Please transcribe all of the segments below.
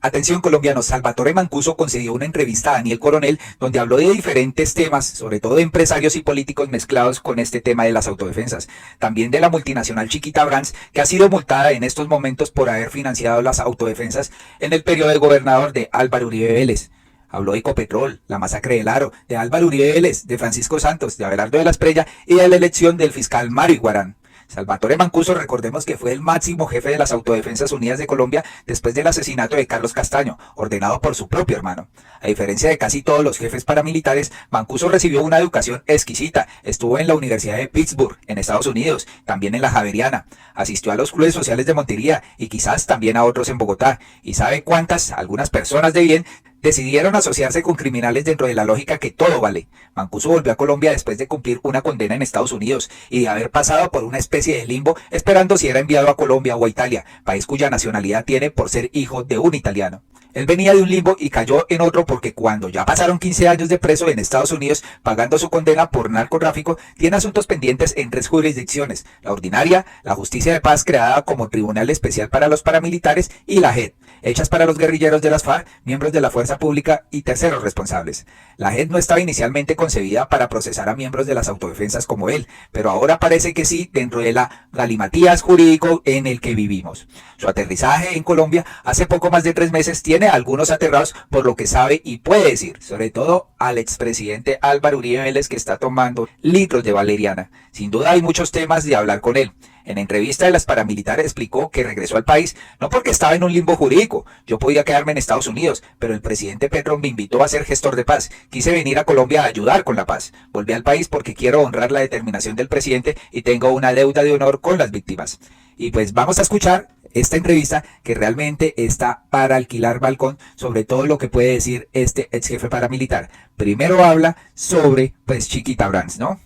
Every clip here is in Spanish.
Atención colombianos, Salvatore Mancuso concedió una entrevista a Daniel Coronel donde habló de diferentes temas, sobre todo de empresarios y políticos mezclados con este tema de las autodefensas. También de la multinacional Chiquita Brands, que ha sido multada en estos momentos por haber financiado las autodefensas en el periodo del gobernador de Álvaro Uribe Vélez. Habló de Ecopetrol, la masacre del Aro, de Álvaro Uribe Vélez, de Francisco Santos, de Abelardo de la Espriella y de la elección del fiscal Mario Iguarán. Salvatore Mancuso, recordemos que fue el máximo jefe de las Autodefensas Unidas de Colombia después del asesinato de Carlos Castaño, ordenado por su propio hermano. A diferencia de casi todos los jefes paramilitares, Mancuso recibió una educación exquisita, estuvo en la Universidad de Pittsburgh, en Estados Unidos, también en la Javeriana, asistió a los clubes sociales de Montería y quizás también a otros en Bogotá, y sabe cuántas, algunas personas de bien, decidieron asociarse con criminales dentro de la lógica que todo vale. Mancuso volvió a Colombia después de cumplir una condena en Estados Unidos y de haber pasado por una especie de limbo esperando si era enviado a Colombia o a Italia, país cuya nacionalidad tiene por ser hijo de un italiano. Él venía de un limbo y cayó en otro porque cuando ya pasaron 15 años de preso en Estados Unidos pagando su condena por narcotráfico, tiene asuntos pendientes en 3 jurisdicciones: la ordinaria, la justicia de paz creada como Tribunal Especial para los Paramilitares y la JEP, hechas para los guerrilleros de las FARC, miembros de la Fuerza Pública y terceros responsables. La JEP no estaba inicialmente concebida para procesar a miembros de las autodefensas como él, pero ahora parece que sí dentro de la galimatías jurídico en el que vivimos. Su aterrizaje en Colombia hace poco más de 3 meses tiene a algunos aterrados por lo que sabe y puede decir, sobre todo al expresidente Álvaro Uribe Vélez, que está tomando litros de valeriana. Sin duda hay muchos temas de hablar con él. En entrevista de las paramilitares explicó que regresó al país no porque estaba en un limbo jurídico. Yo podía quedarme en Estados Unidos, pero el presidente Petro me invitó a ser gestor de paz. Quise venir a Colombia a ayudar con la paz. Volví al país porque quiero honrar la determinación del presidente y tengo una deuda de honor con las víctimas. Y pues vamos a escuchar esta entrevista que realmente está para alquilar balcón sobre todo lo que puede decir este ex jefe paramilitar. Primero habla sobre pues Chiquita Brands, ¿no?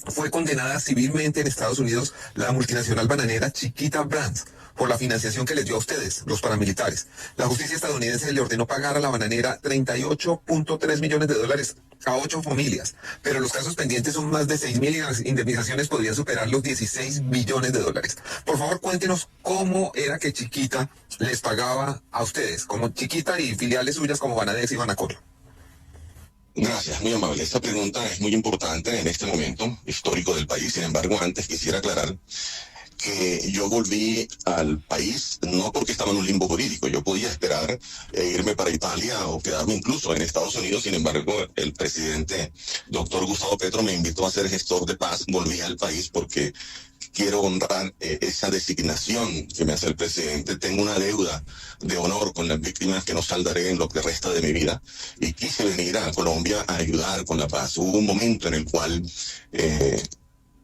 Fue condenada civilmente en Estados Unidos la multinacional bananera Chiquita Brands por la financiación que les dio a ustedes, los paramilitares. La justicia estadounidense le ordenó pagar a la bananera $38.3 millones a 8 familias, pero los casos pendientes son más de 6.000 y las indemnizaciones podrían superar los $16 billones. Por favor, cuéntenos cómo era que Chiquita les pagaba a ustedes, como Chiquita y filiales suyas como Banadex y Banacol. Gracias, muy amable. Esta pregunta es muy importante en este momento histórico del país. Sin embargo, antes quisiera aclarar que yo volví al país no porque estaba en un limbo jurídico. Yo podía esperar irme para Italia o quedarme incluso en Estados Unidos. Sin embargo, el presidente doctor Gustavo Petro me invitó a ser gestor de paz. Volví al país porque quiero honrar esa designación que me hace el presidente. Tengo una deuda de honor con las víctimas que no saldaré en lo que resta de mi vida y quise venir a Colombia a ayudar con la paz. Hubo un momento en el cual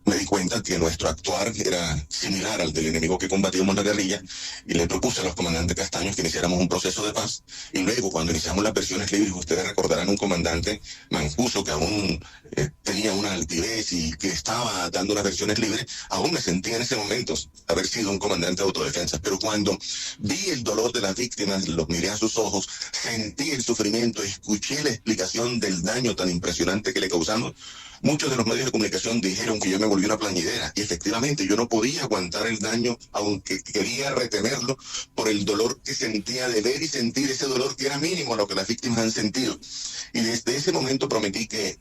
me di cuenta que nuestro actuar era similar al del enemigo que combatíamos la guerrilla y le propuse a los comandantes Castaños que iniciáramos un proceso de paz. Y luego, cuando iniciamos las versiones libres, ustedes recordarán un comandante Mancuso que aún tenía una altivez y que estaba dando las versiones libres. Aún me sentía en ese momento haber sido un comandante de autodefensa, pero cuando vi el dolor de las víctimas, los miré a sus ojos, sentí el sufrimiento, escuché la explicación del daño tan impresionante que le causamos. Muchos de los medios de comunicación dijeron que yo me volví una plañidera y efectivamente yo no podía aguantar el daño, aunque quería retenerlo por el dolor que sentía de ver y sentir ese dolor que era mínimo a lo que las víctimas han sentido. Y desde ese momento prometí que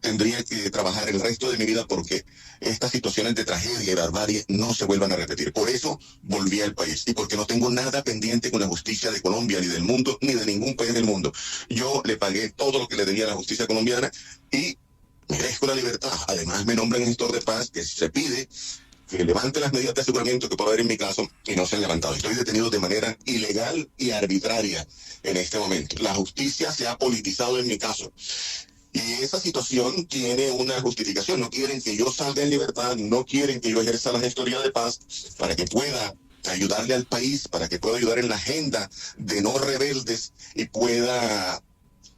tendría que trabajar el resto de mi vida porque estas situaciones de tragedia y barbarie no se vuelvan a repetir. Por eso volví al país y porque no tengo nada pendiente con la justicia de Colombia, ni del mundo, ni de ningún país del mundo. Yo le pagué todo lo que le debía a la justicia colombiana y merezco la libertad. Además me nombran gestor de paz, que se pide que levante las medidas de aseguramiento que pueda haber en mi caso y no se han levantado. Estoy detenido de manera ilegal y arbitraria en este momento. La justicia se ha politizado en mi caso. Y esa situación tiene una justificación. No quieren que yo salga en libertad, no quieren que yo ejerza la gestoría de paz para que pueda ayudarle al país, para que pueda ayudar en la agenda de no rebeldes y pueda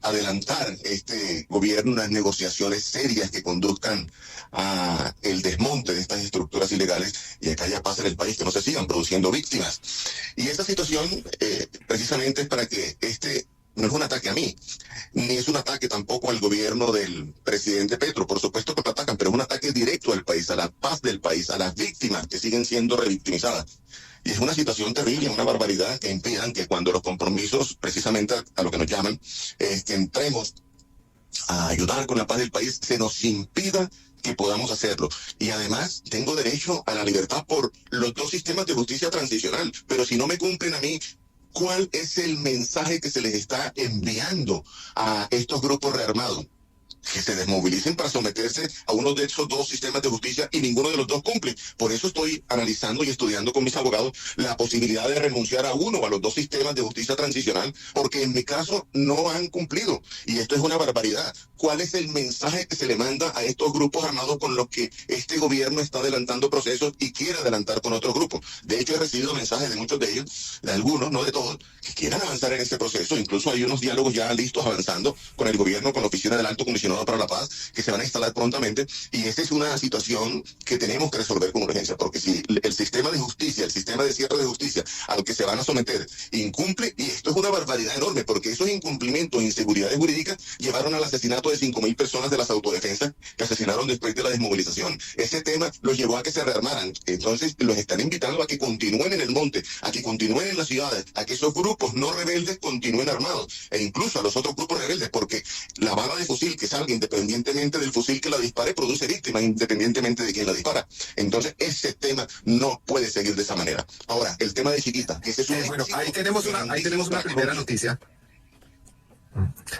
adelantar este gobierno unas negociaciones serias que conduzcan a el desmonte de estas estructuras ilegales y a que haya paz en el país, que no se sigan produciendo víctimas. Y esa situación precisamente es para que no es un ataque a mí, ni es un ataque tampoco al gobierno del presidente Petro. Por supuesto que lo atacan, pero es un ataque directo al país, a la paz del país, a las víctimas que siguen siendo revictimizadas. Y es una situación terrible, una barbaridad que impidan que cuando los compromisos, precisamente a lo que nos llaman, que entremos a ayudar con la paz del país, se nos impida que podamos hacerlo. Y además tengo derecho a la libertad por los dos sistemas de justicia transicional, pero si no me cumplen a mí, ¿cuál es el mensaje que se les está enviando a estos grupos rearmados? Que se desmovilicen para someterse a uno de esos dos sistemas de justicia y ninguno de los dos cumple. Por eso estoy analizando y estudiando con mis abogados la posibilidad de renunciar a uno o a los dos sistemas de justicia transicional, porque en mi caso no han cumplido. Y esto es una barbaridad. ¿Cuál es el mensaje que se le manda a estos grupos armados con los que este gobierno está adelantando procesos y quiere adelantar con otros grupos? De hecho, he recibido mensajes de muchos de ellos, de algunos, no de todos, que quieran avanzar en este proceso. Incluso hay unos diálogos ya listos avanzando con el gobierno, con la Oficina del Alto Comisionado para la Paz, que se van a instalar prontamente, y esa es una situación que tenemos que resolver con urgencia, porque si el sistema de justicia, el sistema de cierre de justicia al que se van a someter incumple, y esto es una barbaridad enorme, porque esos incumplimientos e inseguridades jurídicas llevaron al asesinato de 5.000 personas de las autodefensas que asesinaron después de la desmovilización. Ese tema los llevó a que se rearmaran. Entonces los están invitando a que continúen en el monte, a que continúen en las ciudades, a que esos grupos no rebeldes continúen armados, e incluso a los otros grupos rebeldes, porque la bala de fusil que salga independientemente del fusil que la dispare produce víctimas independientemente de quién la dispara. Entonces ese tema no puede seguir de esa manera. Ahora, el tema de Chiquita, ese es un Bueno, ahí tenemos una primera noticia.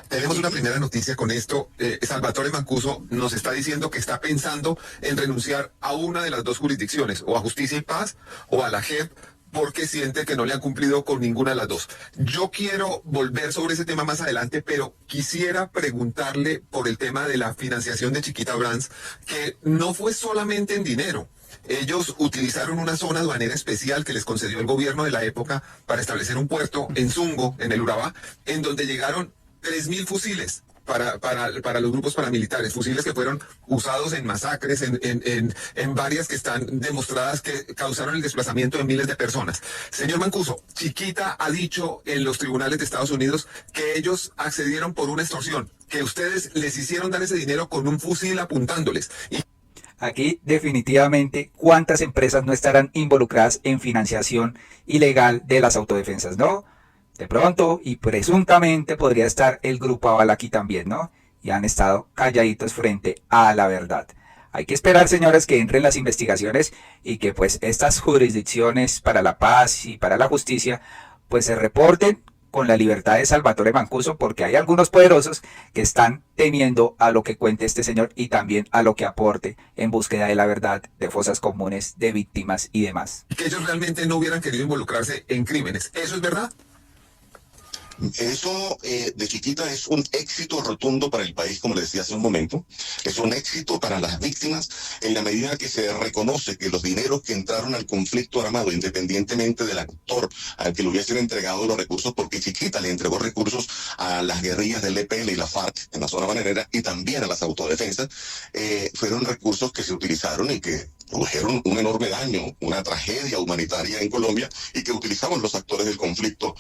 Tenemos una primera noticia con esto. Salvatore Mancuso nos está diciendo que está pensando en renunciar a una de las dos jurisdicciones, o a Justicia y Paz o a la JEP, porque siente que no le han cumplido con ninguna de las dos. Yo quiero volver sobre ese tema más adelante, pero quisiera preguntarle por el tema de la financiación de Chiquita Brands, que no fue solamente en dinero. Ellos utilizaron una zona aduanera especial que les concedió el gobierno de la época para establecer un puerto en Zungo, en el Urabá, en donde llegaron 3.000 fusiles para los grupos paramilitares, fusiles que fueron usados en masacres, en varias que están demostradas que causaron el desplazamiento de miles de personas. Señor Mancuso, Chiquita ha dicho en los tribunales de Estados Unidos que ellos accedieron por una extorsión, que ustedes les hicieron dar ese dinero con un fusil apuntándoles. Aquí definitivamente cuántas empresas no estarán involucradas en financiación ilegal de las autodefensas, ¿no? De pronto y presuntamente podría estar el grupo Aval aquí también, ¿no? Y han estado calladitos frente a la verdad. Hay que esperar, señores, que entren las investigaciones y que pues estas jurisdicciones para la paz y para la justicia pues se reporten con la libertad de Salvatore Mancuso, porque hay algunos poderosos que están temiendo a lo que cuente este señor y también a lo que aporte en búsqueda de la verdad, de fosas comunes, de víctimas y demás. Que ellos realmente no hubieran querido involucrarse en crímenes. ¿Eso es verdad? Eso de Chiquita es un éxito rotundo para el país, como le decía hace un momento. Es un éxito para las víctimas en la medida que se reconoce que los dineros que entraron al conflicto armado, independientemente del actor al que le hubiesen entregado los recursos, porque Chiquita le entregó recursos a las guerrillas del EPL y la FARC en la zona bananera y también a las autodefensas, fueron recursos que se utilizaron y que produjeron un enorme daño, una tragedia humanitaria en Colombia y que utilizaban los actores del conflicto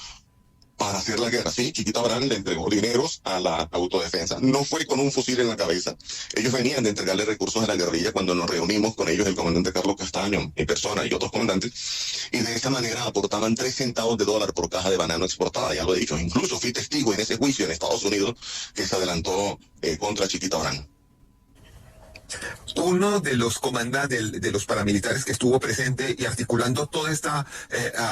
para hacer la guerra. Sí, Chiquita Brands le entregó dineros a la autodefensa. No fue con un fusil en la cabeza. Ellos venían de entregarle recursos a la guerrilla cuando nos reunimos con ellos, el comandante Carlos Castaño, mi persona y otros comandantes, y de esta manera aportaban 3 centavos de dólar por caja de banano exportada, ya lo he dicho. Incluso fui testigo en ese juicio en Estados Unidos que se adelantó contra Chiquita Brands. Uno de los comandantes de los paramilitares que estuvo presente y articulando toda esta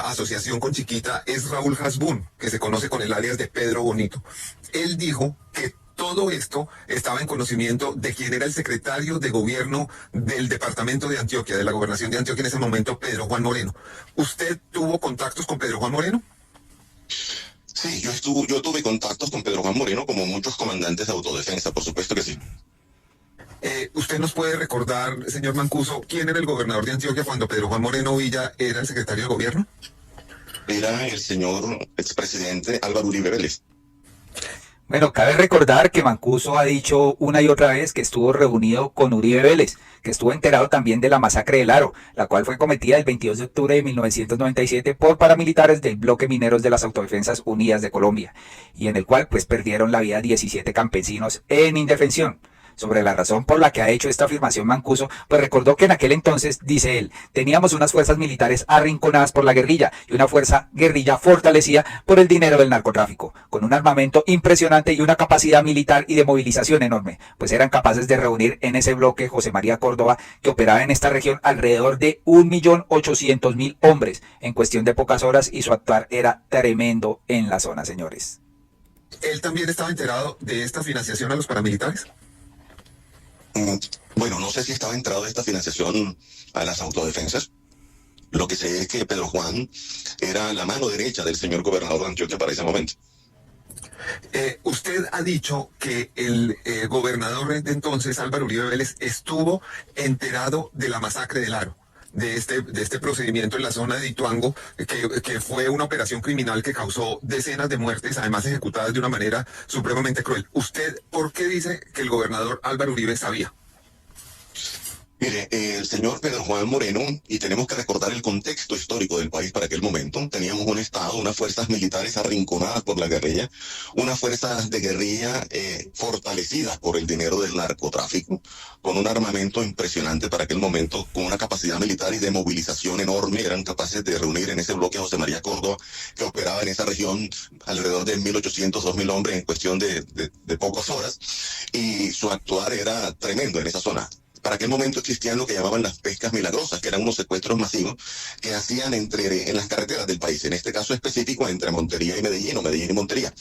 asociación con Chiquita es Raúl Hasbún, que se conoce con el alias de Pedro Bonito. Él dijo que todo esto estaba en conocimiento de quien era el secretario de gobierno del departamento de Antioquia, de la gobernación de Antioquia en ese momento, Pedro Juan Moreno. ¿Usted tuvo contactos con Pedro Juan Moreno? Sí, yo tuve contactos con Pedro Juan Moreno, como muchos comandantes de autodefensa, por supuesto que sí. ¿Usted nos puede recordar, señor Mancuso, quién era el gobernador de Antioquia cuando Pedro Juan Moreno Villa era el secretario de gobierno? Era el señor expresidente Álvaro Uribe Vélez. Bueno, cabe recordar que Mancuso ha dicho una y otra vez que estuvo reunido con Uribe Vélez, que estuvo enterado también de la masacre del Aro, la cual fue cometida el 22 de octubre de 1997 por paramilitares del bloque mineros de las Autodefensas Unidas de Colombia, y en el cual pues perdieron la vida 17 campesinos en indefensión. Sobre la razón por la que ha hecho esta afirmación Mancuso, pues recordó que en aquel entonces, dice él, teníamos unas fuerzas militares arrinconadas por la guerrilla y una fuerza guerrilla fortalecida por el dinero del narcotráfico, con un armamento impresionante y una capacidad militar y de movilización enorme, pues eran capaces de reunir en ese bloque José María Córdoba, que operaba en esta región alrededor de 1.800.000 hombres en cuestión de pocas horas, y su actuar era tremendo en la zona, señores. ¿Él también estaba enterado de esta financiación a los paramilitares? Bueno, no sé si estaba enterado de esta financiación a las autodefensas. Lo que sé es que Pedro Juan era la mano derecha del señor gobernador de Antioquia para ese momento. Usted ha dicho que el gobernador de entonces, Álvaro Uribe Vélez, estuvo enterado de la masacre del Aro, de este procedimiento en la zona de Ituango, que fue una operación criminal que causó decenas de muertes, además ejecutadas de una manera supremamente cruel. ¿Usted por qué dice que el gobernador Álvaro Uribe sabía? Mire, el señor Pedro Juan Moreno, y tenemos que recordar el contexto histórico del país para aquel momento, teníamos un Estado, unas fuerzas militares arrinconadas por la guerrilla, unas fuerzas de guerrilla fortalecidas por el dinero del narcotráfico, con un armamento impresionante para aquel momento, con una capacidad militar y de movilización enorme. Eran capaces de reunir en ese bloque a José María Córdoba, que operaba en esa región alrededor de 1.800, 2.000 hombres en cuestión de pocas horas, y su actuar era tremendo en esa zona. Para aquel momento existían lo que llamaban las pescas milagrosas, que eran unos secuestros masivos que hacían en las carreteras del país, en este caso específico entre Montería y Medellín, o Medellín y Montería.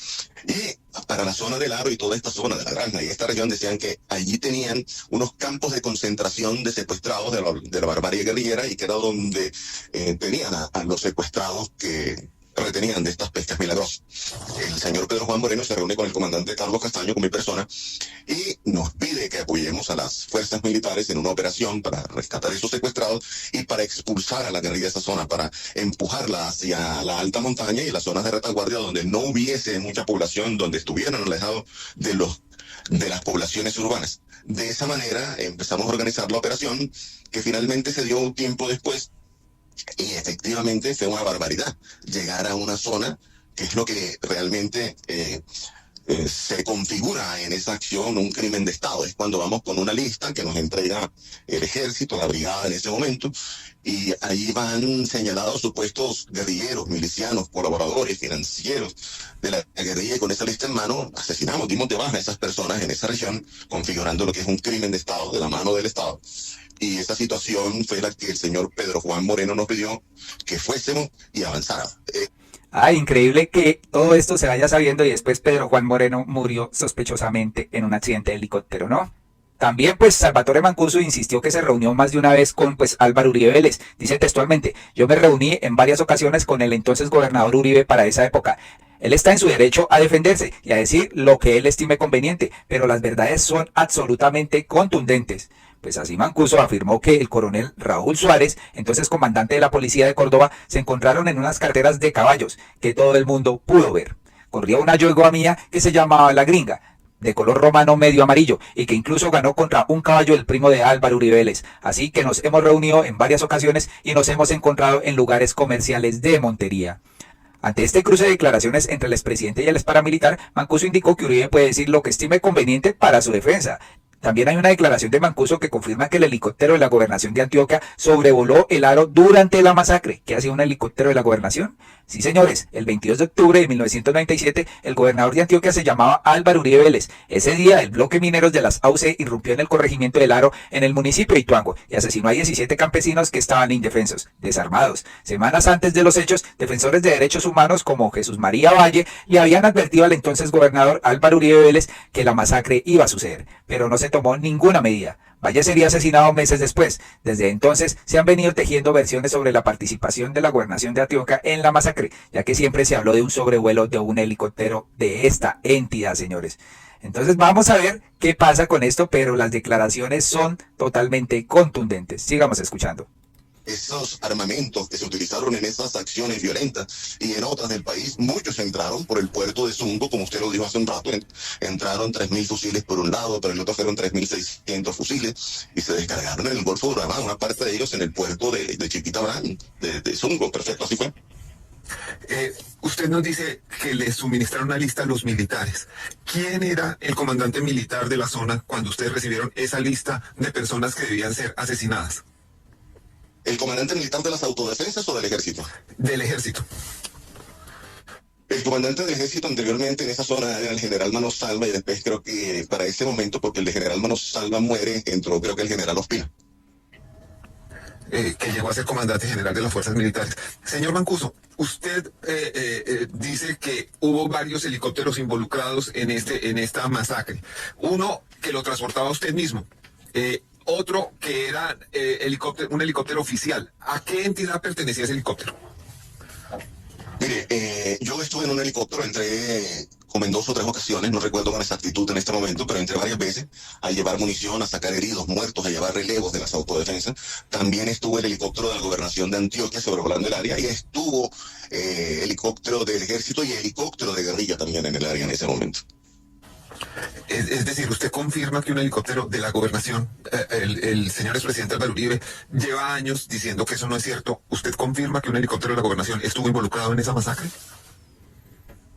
Y para la zona del Aro y toda esta zona de la Granja y esta región, decían que allí tenían unos campos de concentración de secuestrados de la barbarie guerrillera, y que era donde tenían a los secuestrados que retenían de estas pescas milagrosas. El señor Pedro Juan Moreno se reúne con el comandante Carlos Castaño, con mi persona, y nos pide que apoyemos a las fuerzas militares en una operación para rescatar a esos secuestrados y para expulsar a la guerrilla de esa zona, para empujarla hacia la alta montaña y las zonas de retaguardia donde no hubiese mucha población, donde estuvieran alejados de las poblaciones urbanas. De esa manera empezamos a organizar la operación, que finalmente se dio un tiempo después. Y efectivamente fue una barbaridad llegar a una zona, que es lo que realmente se configura en esa acción un crimen de Estado. Es cuando vamos con una lista que nos entrega el ejército, la brigada en ese momento, y ahí van señalados supuestos guerrilleros, milicianos, colaboradores, financieros de la guerrilla, y con esa lista en mano asesinamos, dimos de baja a esas personas en esa región, configurando lo que es un crimen de Estado, de la mano del Estado. Y esa situación fue la que el señor Pedro Juan Moreno nos pidió que fuésemos y avanzáramos. Increíble que todo esto se vaya sabiendo y después Pedro Juan Moreno murió sospechosamente en un accidente de helicóptero, ¿no? También pues Salvatore Mancuso insistió que se reunió más de una vez con Álvaro Uribe Vélez. Dice textualmente: yo me reuní en varias ocasiones con el entonces gobernador Uribe para esa época. Él está en su derecho a defenderse y a decir lo que él estime conveniente, pero las verdades son absolutamente contundentes. Pues así Mancuso afirmó que el coronel Raúl Suárez, entonces comandante de la policía de Córdoba, se encontraron en unas carteras de caballos que todo el mundo pudo ver. Corría una yegua mía que se llamaba La Gringa, de color romano medio amarillo, y que incluso ganó contra un caballo del primo de Álvaro Uribe Vélez. Así que nos hemos reunido en varias ocasiones y nos hemos encontrado en lugares comerciales de Montería. Ante este cruce de declaraciones entre el expresidente y el exparamilitar, Mancuso indicó que Uribe puede decir lo que estime conveniente para su defensa. También hay una declaración de Mancuso que confirma que el helicóptero de la gobernación de Antioquia sobrevoló el Aro durante la masacre. ¿Qué hacía un helicóptero de la gobernación? Sí, señores, el 22 de octubre de 1997, el gobernador de Antioquia se llamaba Álvaro Uribe Vélez. Ese día, el bloque mineros de las AUC irrumpió en el corregimiento del Aro, en el municipio de Ituango, y asesinó a 17 campesinos que estaban indefensos, desarmados. Semanas antes de los hechos, defensores de derechos humanos como Jesús María Valle le habían advertido al entonces gobernador Álvaro Uribe Vélez que la masacre iba a suceder, pero no se tomó ninguna medida. Valle sería asesinado meses después. Desde entonces se han venido tejiendo versiones sobre la participación de la gobernación de Antioquia en la masacre, ya que siempre se habló de un sobrevuelo de un helicóptero de esta entidad, señores. Entonces vamos a ver qué pasa con esto, pero las declaraciones son totalmente contundentes. Sigamos escuchando. Esos armamentos que se utilizaron en esas acciones violentas y en otras del país, muchos entraron por el puerto de Zungo, como usted lo dijo hace un rato. Entraron 3.000 fusiles por un lado, pero el otro fueron 3.600 fusiles, y se descargaron en el Golfo de Urabá, una parte de ellos en el puerto de Chiquita Brand, de Zungo. Perfecto, así fue. Usted nos dice que le suministraron una lista a los militares. ¿Quién era el comandante militar de la zona cuando ustedes recibieron esa lista de personas que debían ser asesinadas? ¿El comandante militar de las autodefensas o del ejército? Del ejército. El comandante del ejército anteriormente en esa zona era el general Manos Salva, y después creo que para ese momento, porque el de general Manos Salva muere, entró creo que el general Ospina. Que llegó a ser comandante general de las fuerzas militares. Señor Mancuso, usted dice que hubo varios helicópteros involucrados en esta masacre. Uno que lo transportaba usted mismo. Otro que era un helicóptero oficial. ¿A qué entidad pertenecía ese helicóptero? Mire, yo estuve en un helicóptero, entré como en 2 o 3 ocasiones, no recuerdo con exactitud en este momento, pero entré varias veces a llevar munición, a sacar heridos, muertos, a llevar relevos de las autodefensas. También estuvo el helicóptero de la gobernación de Antioquia sobrevolando el área, y estuvo helicóptero del ejército y helicóptero de guerrilla también en el área en ese momento. Es decir, usted confirma que un helicóptero de la gobernación, el señor expresidente Álvaro Uribe, lleva años diciendo que eso no es cierto. ¿Usted confirma que un helicóptero de la gobernación estuvo involucrado en esa masacre?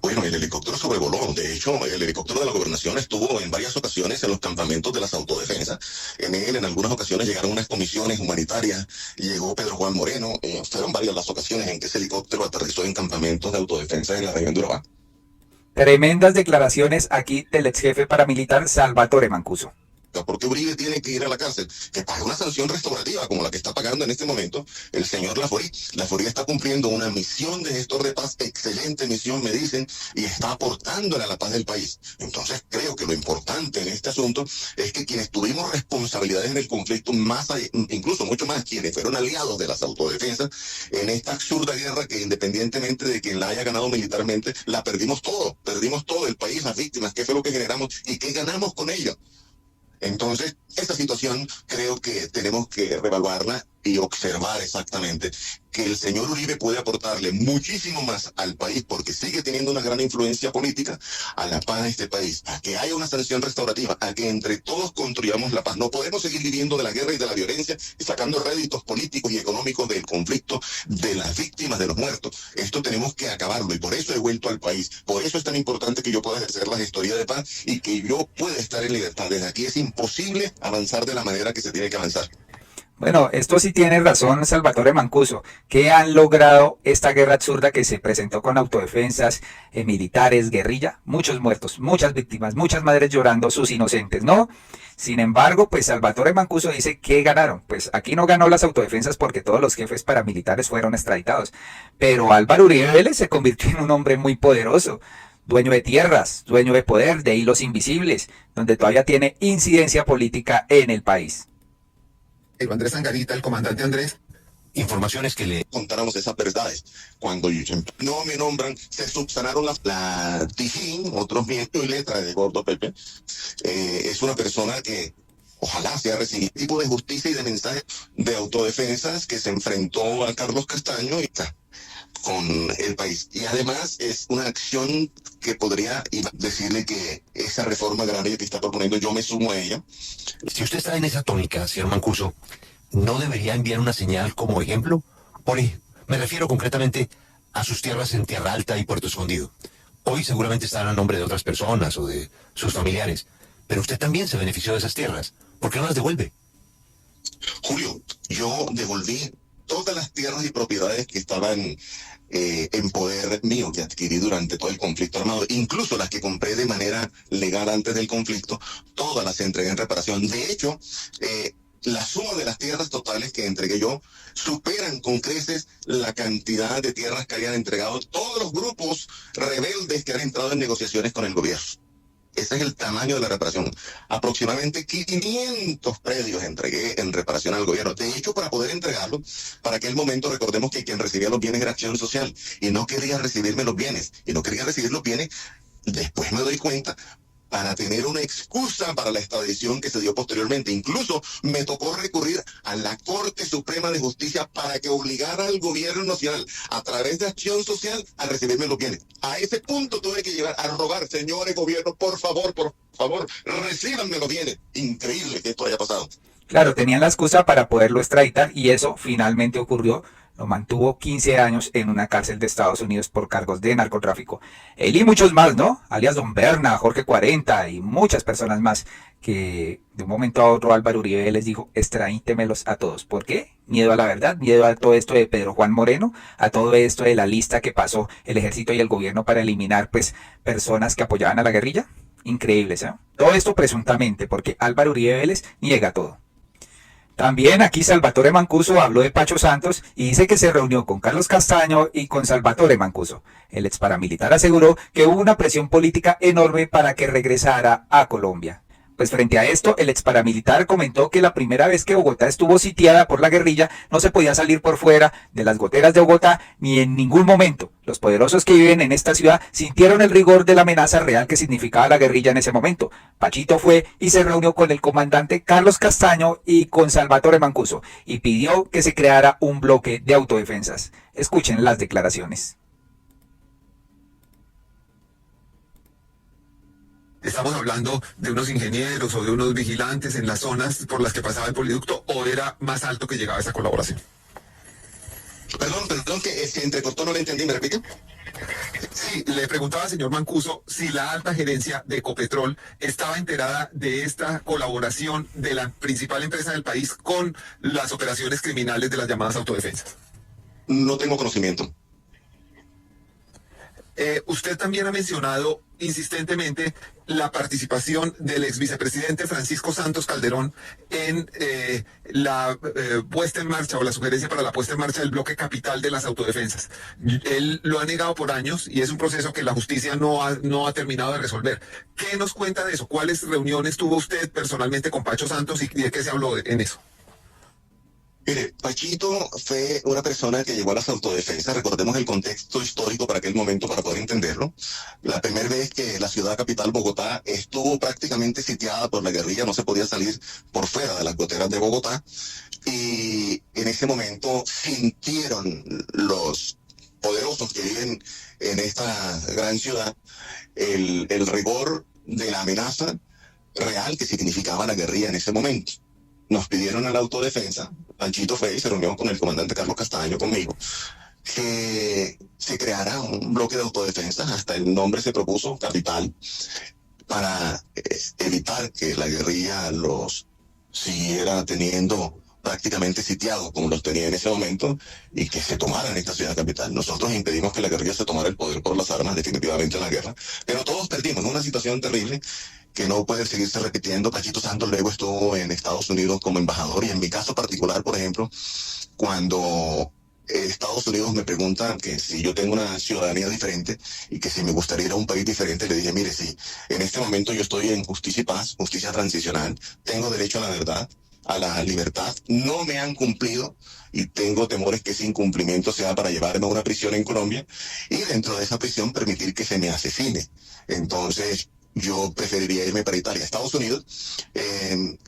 Bueno, el helicóptero sobrevoló. De hecho, el helicóptero de la gobernación estuvo en varias ocasiones en los campamentos de las autodefensas. En él, en algunas ocasiones, llegaron unas comisiones humanitarias. Llegó Pedro Juan Moreno. Fueron varias las ocasiones en que ese helicóptero aterrizó en campamentos de autodefensa en la región de Urabá. Tremendas declaraciones aquí del ex jefe paramilitar Salvatore Mancuso. ¿Por qué Uribe tiene que ir a la cárcel? Que pague una sanción restaurativa como la que está pagando en este momento el señor Laforí. Laforí está cumpliendo una misión de gestor de paz, excelente misión, me dicen, y está aportándole a la paz del país. Entonces creo que lo importante en este asunto es que quienes tuvimos responsabilidades en el conflicto, incluso mucho más quienes fueron aliados de las autodefensas, en esta absurda guerra que independientemente de quien la haya ganado militarmente, la perdimos todo, el país, las víctimas, qué fue lo que generamos y qué ganamos con ello. Entonces, esta situación creo que tenemos que reevaluarla y observar exactamente que el señor Uribe puede aportarle muchísimo más al país porque sigue teniendo una gran influencia política a la paz de este país, a que haya una sanción restaurativa, a que entre todos construyamos la paz. No podemos seguir viviendo de la guerra y de la violencia y sacando réditos políticos y económicos del conflicto, de las víctimas, de los muertos. Esto tenemos que acabarlo y por eso he vuelto al país. Por eso es tan importante que yo pueda ejercer la gestoría de paz y que yo pueda estar en libertad. Desde aquí es imposible avanzar de la manera que se tiene que avanzar. Bueno, esto sí tiene razón Salvatore Mancuso, que han logrado esta guerra absurda que se presentó con autodefensas, militares, guerrilla, muchos muertos, muchas víctimas, muchas madres llorando, sus inocentes, ¿no? Sin embargo, pues Salvatore Mancuso dice que ganaron. Pues aquí no ganó las autodefensas porque todos los jefes paramilitares fueron extraditados, pero Álvaro Uribe Vélez se convirtió en un hombre muy poderoso, dueño de tierras, dueño de poder, de hilos invisibles, donde todavía tiene incidencia política en el país. Andrés Angarita, el comandante Andrés. Informaciones que le contáramos esas verdades. Cuando no me nombran, se subsanaron la Tijín, otros miembros y letra de Gordo Pepe. Es una persona que ojalá sea recibido tipo de justicia y de mensaje de autodefensas que se enfrentó a Carlos Castaño y está con el país. Y además es una acción que podría decirle que esa reforma agraria que está proponiendo, yo me sumo a ella. Si usted está en esa tónica, señor Mancuso, ¿no debería enviar una señal como ejemplo? Me refiero concretamente a sus tierras en Tierra Alta y Puerto Escondido. Hoy seguramente están a nombre de otras personas o de sus familiares, pero usted también se benefició de esas tierras. ¿Por qué no las devuelve? Julio, yo devolví todas las tierras y propiedades que estaban en poder mío, que adquirí durante todo el conflicto armado, incluso las que compré de manera legal antes del conflicto, todas las entregué en reparación. De hecho, la suma de las tierras totales que entregué yo superan con creces la cantidad de tierras que habían entregado todos los grupos rebeldes que han entrado en negociaciones con el gobierno. Ese es el tamaño de la reparación. Aproximadamente 500 predios entregué en reparación al gobierno. De hecho, para poder entregarlo, para aquel momento recordemos que quien recibía los bienes era Acción Social y no quería recibirme los bienes. Y no quería recibir los bienes, después me doy cuenta, para tener una excusa para la extradición que se dio posteriormente. Incluso me tocó recurrir a la Corte Suprema de Justicia para que obligara al gobierno nacional, a través de Acción Social, a recibirme los bienes. A ese punto tuve que llegar a rogar, señores gobierno, por favor, recíbanme los bienes. Increíble que esto haya pasado. Claro, tenían la excusa para poderlo extraditar y eso finalmente ocurrió. lo mantuvo 15 años en una cárcel de Estados Unidos por cargos de narcotráfico. Él y muchos más, ¿no? Alias Don Berna, Jorge 40 y muchas personas más que de un momento a otro Álvaro Uribe les dijo, extraítemelos a todos. ¿Por qué? Miedo a la verdad, miedo a todo esto de Pedro Juan Moreno, a todo esto de la lista que pasó el ejército y el gobierno para eliminar pues personas que apoyaban a la guerrilla. Increíbles, ¿eh? Todo esto presuntamente, porque Álvaro Uribe Vélez niega todo. También aquí Salvatore Mancuso habló de Pacho Santos y dice que se reunió con Carlos Castaño y con Salvatore Mancuso. El ex paramilitar aseguró que hubo una presión política enorme para que regresara a Colombia. Pues frente a esto, el ex paramilitar comentó que la primera vez que Bogotá estuvo sitiada por la guerrilla no se podía salir por fuera de las goteras de Bogotá ni en ningún momento. Los poderosos que viven en esta ciudad sintieron el rigor de la amenaza real que significaba la guerrilla en ese momento. Pachito fue y se reunió con el comandante Carlos Castaño y con Salvatore Mancuso y pidió que se creara un bloque de autodefensas. Escuchen las declaraciones. ¿Estamos hablando de unos ingenieros o de unos vigilantes en las zonas por las que pasaba el poliducto o era más alto que llegaba esa colaboración? Perdón, que se entrecortó, no le entendí, ¿me repite? Sí, le preguntaba al señor Mancuso si la alta gerencia de Ecopetrol estaba enterada de esta colaboración de la principal empresa del país con las operaciones criminales de las llamadas autodefensas. No tengo conocimiento. Usted también ha mencionado insistentemente la participación del ex vicepresidente Francisco Santos Calderón en la puesta en marcha o la sugerencia para la puesta en marcha del bloque capital de las autodefensas. Él lo ha negado por años y es un proceso que la justicia no ha terminado de resolver. ¿Qué nos cuenta de eso? ¿Cuáles reuniones tuvo usted personalmente con Pacho Santos y de qué se habló en eso? Mire, Pachito fue una persona que llegó a las autodefensas. Recordemos el contexto histórico para aquel momento para poder entenderlo. La primera vez que la ciudad capital, Bogotá, estuvo prácticamente sitiada por la guerrilla, no se podía salir por fuera de las goteras de Bogotá. Y en ese momento sintieron los poderosos que viven en esta gran ciudad el rigor de la amenaza real que significaba la guerrilla en ese momento. Nos pidieron a la autodefensa, Panchito fue y se reunió con el comandante Carlos Castaño, conmigo, que se creara un bloque de autodefensa, hasta el nombre se propuso, Capital, para evitar que la guerrilla los siguiera teniendo prácticamente sitiados como los tenía en ese momento y que se tomaran esta ciudad capital. Nosotros impedimos que la guerrilla se tomara el poder por las armas definitivamente en la guerra, pero todos perdimos, una situación terrible que no puede seguirse repitiendo. Pachito Santos luego estuvo en Estados Unidos como embajador y en mi caso particular, por ejemplo, cuando Estados Unidos me pregunta que si yo tengo una ciudadanía diferente y que si me gustaría ir a un país diferente, le dije, mire, sí, en este momento yo estoy en justicia y paz, justicia transicional, tengo derecho a la verdad, a la libertad, no me han cumplido y tengo temores que ese incumplimiento sea para llevarme a una prisión en Colombia y dentro de esa prisión permitir que se me asesine. Entonces, yo preferiría irme para Italia. Estados Unidos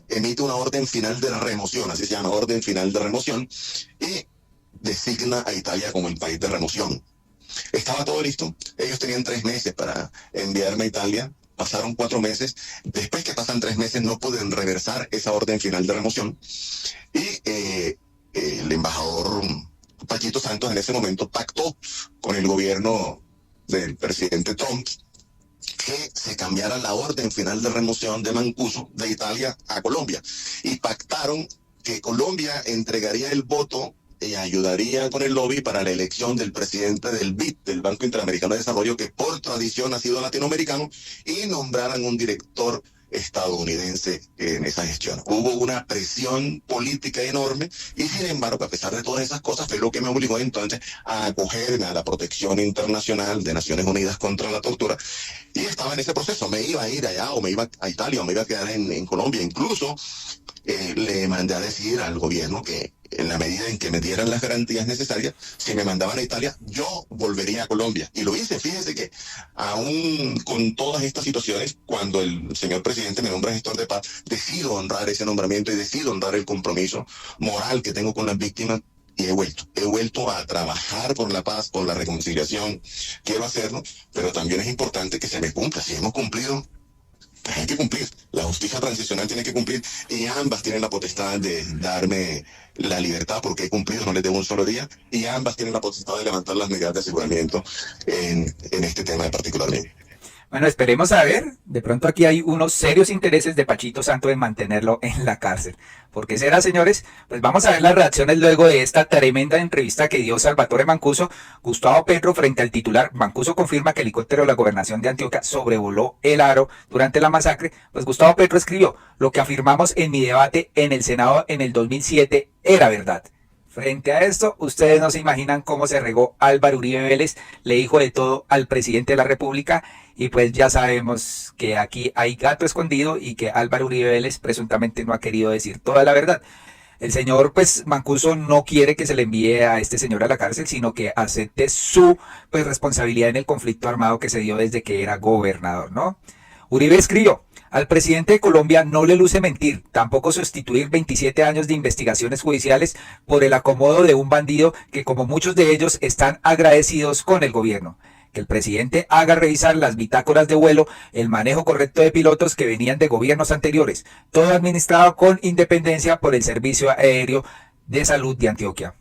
emite una orden final de remoción, así se llama, orden final de remoción, y designa a Italia como el país de remoción. Estaba todo listo, ellos tenían 3 meses para enviarme a Italia, pasaron 4 meses, después que pasan 3 meses no pueden reversar esa orden final de remoción, y el embajador Pachito Santos en ese momento pactó con el gobierno del presidente Trump que se cambiara la orden final de remoción de Mancuso de Italia a Colombia y pactaron que Colombia entregaría el voto y ayudaría con el lobby para la elección del presidente del BID, del Banco Interamericano de Desarrollo, que por tradición ha sido latinoamericano, y nombraran un director estadounidense en esa gestión. Hubo una presión política enorme y sin embargo, a pesar de todas esas cosas, fue lo que me obligó entonces a acogerme a la protección internacional de Naciones Unidas contra la tortura y estaba en ese proceso. Me iba a ir allá o me iba a Italia o me iba a quedar en Colombia. Incluso le mandé a decir al gobierno que en la medida en que me dieran las garantías necesarias, si me mandaban a Italia, yo volvería a Colombia. Y lo hice. Fíjese que aún con todas estas situaciones, cuando el señor presidente me nombra gestor de paz, decido honrar ese nombramiento y decido honrar el compromiso moral que tengo con las víctimas. Y he vuelto a trabajar por la paz, por la reconciliación. Quiero hacerlo, pero también es importante que se me cumpla. Si hemos cumplido Pues hay que cumplir. La justicia transicional tiene que cumplir y ambas tienen la potestad de darme la libertad porque he cumplido, no les debo un solo día, y ambas tienen la potestad de levantar las medidas de aseguramiento en este tema de particularmente. Bueno, esperemos a ver. De pronto aquí hay unos serios intereses de Pachito Santo en mantenerlo en la cárcel. ¿Por qué será, señores? Pues vamos a ver las reacciones luego de esta tremenda entrevista que dio Salvatore Mancuso. Gustavo Petro frente al titular. Mancuso confirma que el helicóptero de la gobernación de Antioquia sobrevoló el Aro durante la masacre. Pues Gustavo Petro escribió: lo que afirmamos en mi debate en el Senado en el 2007 era verdad. Frente a esto, ustedes no se imaginan cómo se regó Álvaro Uribe Vélez, le dijo de todo al presidente de la República, y pues ya sabemos que aquí hay gato escondido y que Álvaro Uribe Vélez presuntamente no ha querido decir toda la verdad. El señor pues Mancuso no quiere que se le envíe a este señor a la cárcel, sino que acepte su pues responsabilidad en el conflicto armado que se dio desde que era gobernador, ¿no? Uribe escribió: al presidente de Colombia no le luce mentir, tampoco sustituir 27 años de investigaciones judiciales por el acomodo de un bandido que, como muchos de ellos, están agradecidos con el gobierno. Que el presidente haga revisar las bitácoras de vuelo, el manejo correcto de pilotos que venían de gobiernos anteriores, todo administrado con independencia por el Servicio Aéreo de Salud de Antioquia.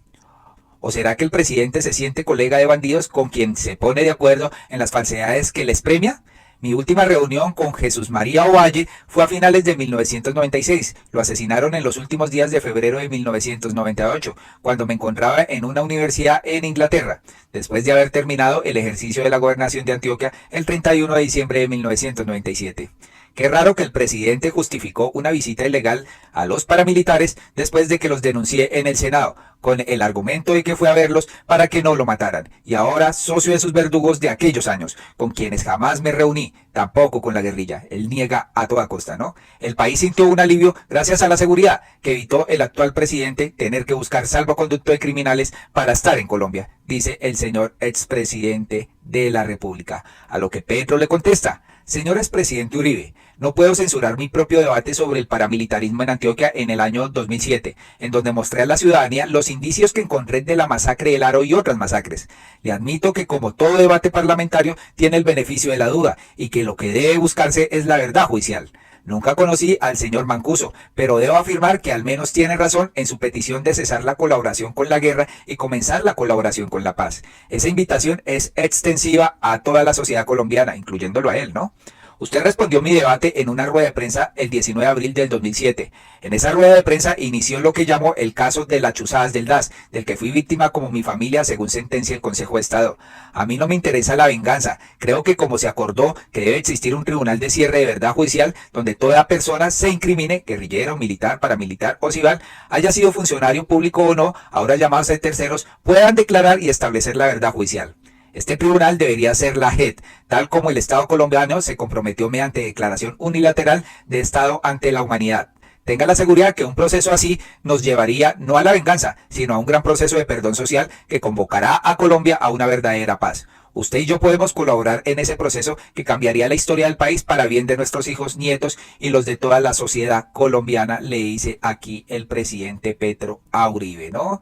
¿O será que el presidente se siente colega de bandidos con quien se pone de acuerdo en las falsedades que les premia? Mi última reunión con Jesús María Ovalle fue a finales de 1996. Lo asesinaron en los últimos días de febrero de 1998, cuando me encontraba en una universidad en Inglaterra, después de haber terminado el ejercicio de la gobernación de Antioquia el 31 de diciembre de 1997. Qué raro que el presidente justificó una visita ilegal a los paramilitares después de que los denuncié en el Senado, con el argumento de que fue a verlos para que no lo mataran, y ahora socio de sus verdugos de aquellos años, con quienes jamás me reuní, tampoco con la guerrilla. Él niega a toda costa, ¿no? El país sintió un alivio gracias a la seguridad que evitó el actual presidente tener que buscar salvoconducto de criminales para estar en Colombia, dice el señor expresidente de la República. A lo que Petro le contesta: señor expresidente Uribe, no puedo censurar mi propio debate sobre el paramilitarismo en Antioquia en el año 2007, en donde mostré a la ciudadanía los indicios que encontré de la masacre del Aro y otras masacres. Le admito que, como todo debate parlamentario, tiene el beneficio de la duda y que lo que debe buscarse es la verdad judicial. Nunca conocí al señor Mancuso, pero debo afirmar que al menos tiene razón en su petición de cesar la colaboración con la guerra y comenzar la colaboración con la paz. Esa invitación es extensiva a toda la sociedad colombiana, incluyéndolo a él, ¿no? Usted respondió mi debate en una rueda de prensa el 19 de abril del 2007. En esa rueda de prensa inició lo que llamó el caso de las chuzadas del DAS, del que fui víctima como mi familia según sentencia el Consejo de Estado. A mí no me interesa la venganza. Creo que como se acordó que debe existir un tribunal de cierre de verdad judicial donde toda persona se incrimine, guerrillero, militar, paramilitar o civil, haya sido funcionario público o no, ahora llamados a terceros, puedan declarar y establecer la verdad judicial. Este tribunal debería ser la JEP, tal como el Estado colombiano se comprometió mediante declaración unilateral de Estado ante la humanidad. Tenga la seguridad que un proceso así nos llevaría no a la venganza, sino a un gran proceso de perdón social que convocará a Colombia a una verdadera paz. Usted y yo podemos colaborar en ese proceso que cambiaría la historia del país para bien de nuestros hijos, nietos y los de toda la sociedad colombiana, le dice aquí el presidente Petro a Uribe, ¿no?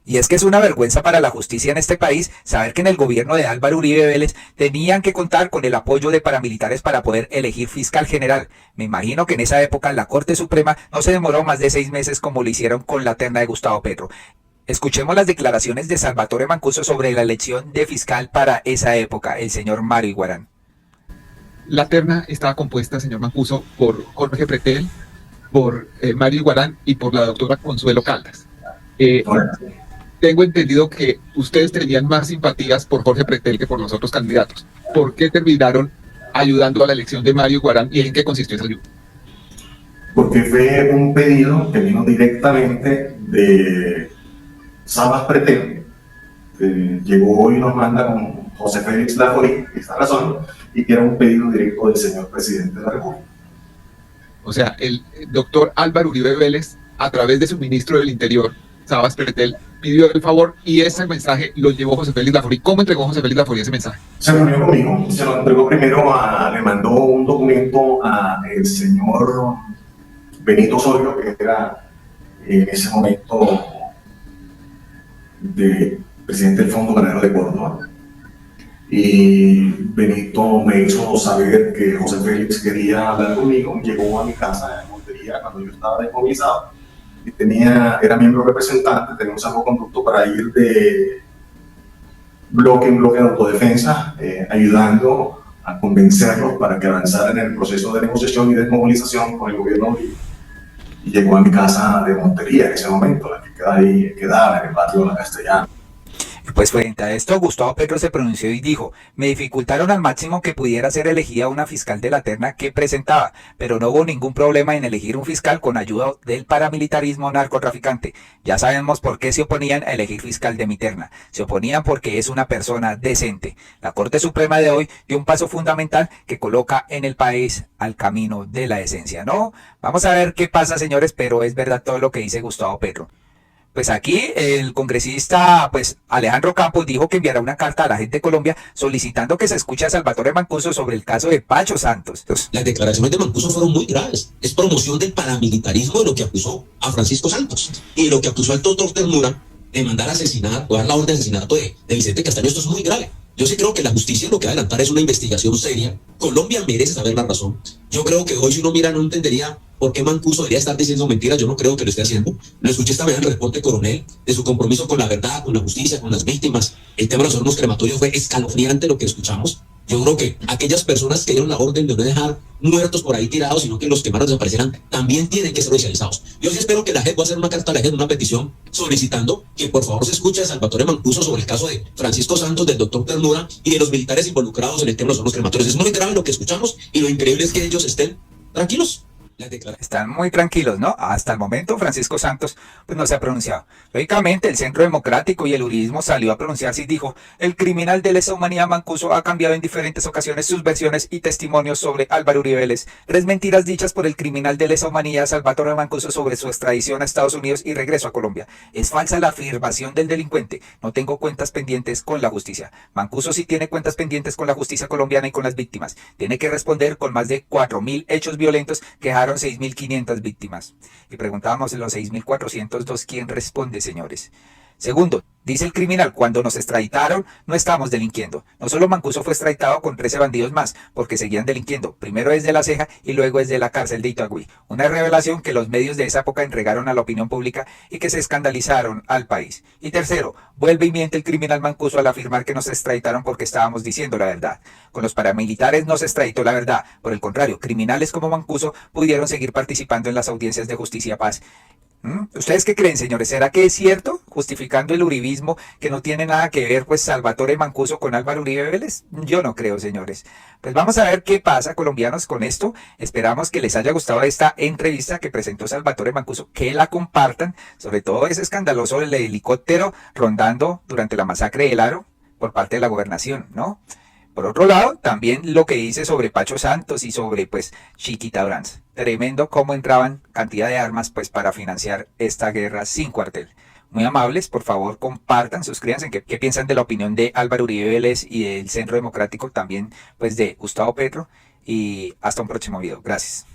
Y es que es una vergüenza para la justicia en este país saber que en el gobierno de Álvaro Uribe Vélez tenían que contar con el apoyo de paramilitares para poder elegir fiscal general. Me imagino que en esa época la Corte Suprema no se demoró más de 6 meses como lo hicieron con la terna de Gustavo Petro. Escuchemos las declaraciones de Salvatore Mancuso sobre la elección de fiscal para esa época, el señor Mario Iguarán. La terna estaba compuesta, señor Mancuso, por Jorge Pretel, por Mario Iguarán y por la doctora Consuelo Caldas. Tengo entendido que ustedes tenían más simpatías por Jorge Pretel que por los otros candidatos. ¿Por qué terminaron ayudando a la elección de Mario Iguarán y en qué consistió esa ayuda? Porque fue un pedido que vino directamente de Sabas Pretel, que llegó y nos manda con José Félix Laforí, esta razón, y que era un pedido directo del señor presidente de la República. O sea, el doctor Álvaro Uribe Vélez, a través de su ministro del Interior, Sabas Pretel, pidió el favor y ese mensaje lo llevó José Félix Laforí. ¿Cómo entregó José Félix Laforí ese mensaje? Se reunió conmigo, se lo entregó primero le mandó un documento al señor Benito Osorio, que era en ese momento presidente del Fondo Ganadero de Córdoba, y Benito me hizo saber que José Félix quería hablar conmigo. Llegó a mi casa en Montería cuando yo estaba desmovilizado y era miembro representante, tenía un salvoconducto para ir de bloque en bloque de autodefensa, ayudando a convencerlos para que avanzaran en el proceso de negociación y desmovilización con el gobierno de Uribe. Y llegó a mi casa de Montería en ese momento, la que quedaba en el barrio de La Castellana. Pues frente a esto, Gustavo Petro se pronunció y dijo: me dificultaron al máximo que pudiera ser elegida una fiscal de la terna que presentaba, pero no hubo ningún problema en elegir un fiscal con ayuda del paramilitarismo narcotraficante. Ya sabemos por qué se oponían a elegir fiscal de mi terna. Se oponían porque es una persona decente. La Corte Suprema de hoy dio un paso fundamental que coloca en el país al camino de la decencia, ¿no? Vamos a ver qué pasa, señores, pero es verdad todo lo que dice Gustavo Petro. Pues aquí el congresista pues Alejandro Campos dijo que enviará una carta a la gente de Colombia solicitando que se escuche a Salvatore Mancuso sobre el caso de Pacho Santos. Las declaraciones de Mancuso fueron muy graves. Es promoción del paramilitarismo de lo que acusó a Francisco Santos y lo que acusó al doctor Ternura de mandar a asesinar o dar la orden de asesinato de Vicente Castaño. Esto es muy grave. Yo sí creo que la justicia lo que va a adelantar es una investigación seria. Colombia merece saber la razón. Yo creo que hoy si uno mira no entendería por qué Mancuso debería estar diciendo mentiras. Yo no creo que lo esté haciendo. Lo escuché esta mañana en el reporte coronel de su compromiso con la verdad, con la justicia, con las víctimas. El tema de los hornos crematorios fue escalofriante lo que escuchamos. Yo creo que aquellas personas que dieron la orden de no dejar muertos por ahí tirados, sino que los quemaron desaparecieran, también tienen que ser judicializados. Yo sí espero que la JEP va a hacer una carta a la JEP, una petición solicitando que por favor se escuche a Salvatore Mancuso sobre el caso de Francisco Santos, del doctor Ternura y de los militares involucrados en el tema de los hornos crematorios. Es muy grave lo que escuchamos y lo increíble es que ellos estén tranquilos. Están muy tranquilos, ¿no? Hasta el momento Francisco Santos pues no se ha pronunciado. Lógicamente el Centro Democrático y el uribismo salió a pronunciarse y dijo: el criminal de lesa humanidad Mancuso ha cambiado en diferentes ocasiones sus versiones y testimonios sobre Álvaro Uribe Vélez. 3 mentiras dichas por el criminal de lesa humanidad Salvatore Mancuso sobre su extradición a Estados Unidos y regreso a Colombia. Es falsa la afirmación del delincuente. No tengo cuentas pendientes con la justicia. Mancuso sí tiene cuentas pendientes con la justicia colombiana y con las víctimas. Tiene que responder con más de 4.000 hechos violentos que dejaron 6.500 víctimas. Y preguntábamos en los 6.402 quién responde, señores. Segundo, dice el criminal: cuando nos extraditaron no estábamos delinquiendo. No solo Mancuso fue extraditado con 13 bandidos más, porque seguían delinquiendo. Primero desde La Ceja y luego desde la cárcel de Itagüí. Una revelación que los medios de esa época entregaron a la opinión pública y que se escandalizaron al país. Y tercero, vuelve y miente el criminal Mancuso al afirmar que nos extraditaron porque estábamos diciendo la verdad. Con los paramilitares no se extraditó la verdad. Por el contrario, criminales como Mancuso pudieron seguir participando en las audiencias de justicia paz. ¿Ustedes qué creen, señores? ¿Será que es cierto, justificando el uribismo, que no tiene nada que ver pues Salvatore Mancuso con Álvaro Uribe Vélez? Yo no creo, señores. Pues vamos a ver qué pasa, colombianos, con esto. Esperamos que les haya gustado esta entrevista que presentó Salvatore Mancuso, que la compartan. Sobre todo es escandaloso el helicóptero rondando durante la masacre del Aro por parte de la gobernación, ¿no? Por otro lado, también lo que dice sobre Pacho Santos y sobre pues Chiquita Brands. Tremendo cómo entraban cantidad de armas pues para financiar esta guerra sin cuartel. Muy amables, por favor compartan, suscríbanse. ¿Qué piensan de la opinión de Álvaro Uribe Vélez y del Centro Democrático? También pues de Gustavo Petro. Y hasta un próximo video. Gracias.